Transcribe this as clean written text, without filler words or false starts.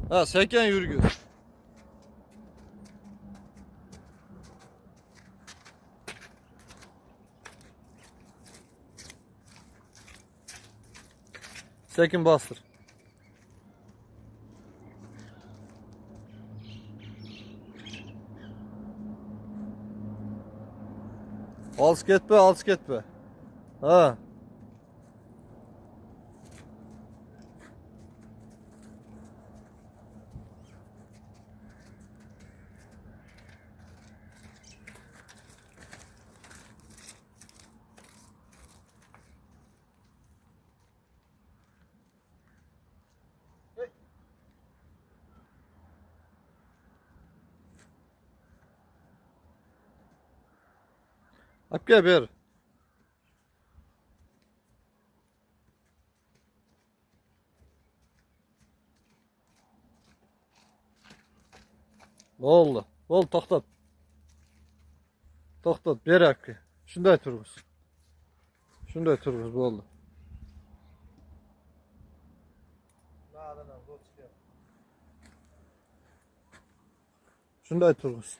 Ha seken yürgü. Sekin bastır. Alç gitme, alç gitme. Ha. Hep gel bir. Ne oldu? Oldu toktat. Toktat bir hakkı. Şunday turguz. Şunday turguz bu oldu. Şunday turguz.